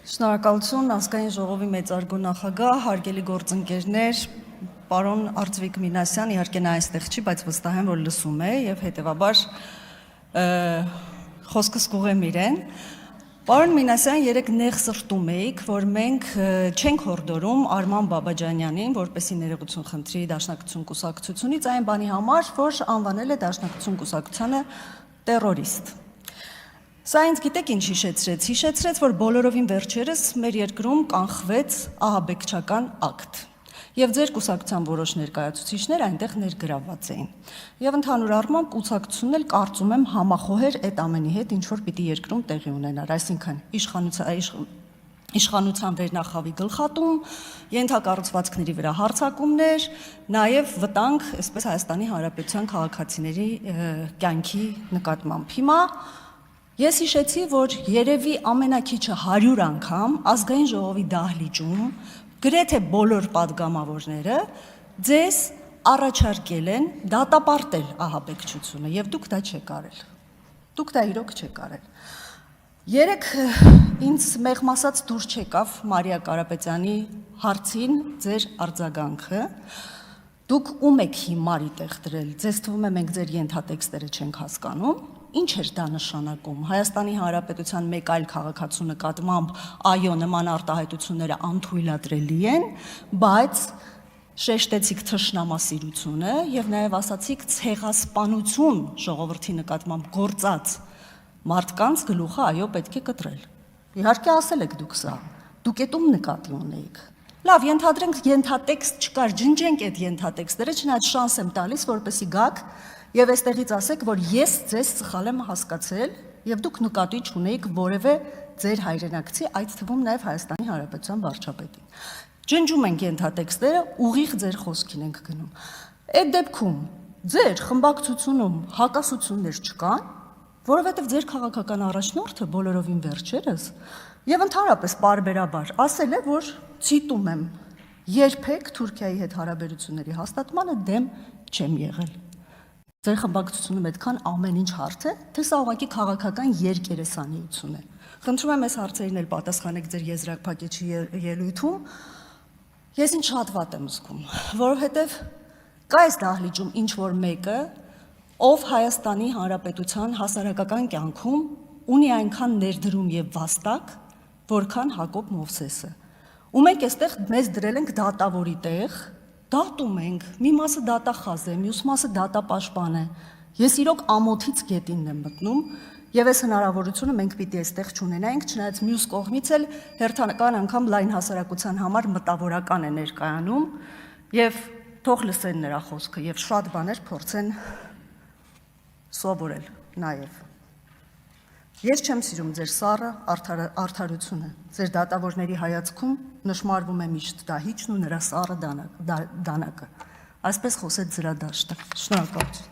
Շնորհակալություն ազգային ժողովի մեծարգո նախագահ, հարգելի գործընկերներ, պարոն Արծվիկ Մինասյան, իհարկե նա այստեղ չի, բայց վստահ եմ, որ լսում է եւ հետեւաբար խոսքս կուղեմ իրեն։ Պարոն Մինասյան, երեք նեղ սրտում էիք, որ մենք չենք հորդորում Արման Բաբաջանյանին, որպեսի ներողություն խնդրի Դաշնակցություն կուսակցությունից այն բանի համար, որ անվանել է Դաշնակցություն կուսակցությանը տերորիստ։ Սա ինձ գիտեք ինչ հիշեցրեց, որ բոլորովին վերջերս մեր երկրում կանխվեց ահաբեկչական ակտ եւ ձեր կուսակցության որոշ ներկայացուցիչներ այնտեղ ներգրավված էին։ Եվ ընդհանուր առմամբ կուսակցությունն էլ կարծում եմ համախոհեր այդ ամենի հետ, ինչ որ պիտի երկրում տեղի ունենար, այսինքն իշխանության վերնախավի գլխատում, ենթակառուցվածքների վրա հարձակումներ, նաեւ վտանգ, այսպես Հայաստանի Հանրապետության քաղաքացիների կյանքի նկատմամբ։ Հիմա ես հիշեցի, որ երևի ամենակիչը 100 անգամ ազգային ժողովի դահլիճում գրեթե բոլոր падգամավորները ձեզ առաջարկել են դատապարտել ահաբեկչությունը եւ դուք դա չեք արել։ Դուք դա իրոք չեք արել։ Երեք ինձ մեղմ ասած դուր չեկավ Մարիա Կարապետյանի հարցին ձեր արձագանքը։ Դուք ում եք հիմարի տեղ դրել։ Ձեզ թվում է մենք ձեր ենթատեքստերը չենք հասկանում։ Ինչ էր դա նշանակում։ Հայաստանի Հանրապետության մեկ այլ քաղաքացու նկատմամբ այո նման արտահայտությունները անթույլատրելի են, բայց շեշտեցիք թշնամասիրությունը եւ նաեւ ասացիք ցեղասպանություն ժողովրդի նկատմամբ գործած մարդկանց գլուխը այո պետք է կտրել։ Իհարկե ասել եք դուք սա։ Դուք այդ ում նկատի ունեիք։ Լավ, ենթադրենք ենթատեքստ չկար, ջնջենք այդ ենթատեքստերը, չնայած շանս եմ տալիս, որպեսզի գաք եւ այստեղից ասեք, որ ես ձեզ սխալ եմ հասկացել եւ դուք նկատի չունեիք որևէ ձեր հայրենակցի, այդ թվում նաեւ Հայաստանի Հանրապետության վարչապետին։ Ջնջում ենք ենթատեքստերը, ուղիղ ձեր խոսքին ենք գնում։ Այդ դեպքում ձեր խմբակցությունում հակասություններ չկան, որովհետեւ ձեր քաղաքական առաջնորդը բոլորովին վերջերս եւ ընդհանրապես պարբերաբար ասել է, որ ցիտում եմ, երբեք Թուրքիայի հետ հարաբերությունների հաստատմանը դեմ չեմ եղել։ Ձեր խմբակցությունը այդքան ամեն ինչ հարց է, թե սա ուղղակի քաղաքական երկերեսանիություն է։ Խնդրում եմ այս հարցերին էլ պատասխանեք ձեր եզրափակիչի ելույթում։ Ես ինձ շատ վատ եմ զգում, որովհետև կա այս դահլիճում ինչ որ մեկը, ով Հայաստանի Հանրապետության հասարակական կյանքում ունի այնքան ներդրում եւ վաստակ, որքան Հակոբ Մովսեսը։ Ու մենք այստեղ մեզ դրել ենք դատավորի տեղ, դատում ենք, մի մասը դատախազ է, մյուս մասը դատապաշտպան է։ Ես իրոք ամոթից գետինն եմ մտնում եւ այս հնարավորությունը մենք պիտի այստեղ չունենայինք, չնայած մյուս կողմից էլ հերթական անգամ լայն հասարակության համար մտավորական է ներկայանում եւ թող լսեն նրա խոսքը եւ շատ բաներ փորձեն սովորել նաեւ։ Ես չեմ սիրում ձեր սառը արդարությունը։ Ձեր դատավորների հայացքում նշմարվում է միշտ դահիճն ու նրա սառը դանակը։ Այսպես խոսեց զրադաշտը։ Շնորհակալություն։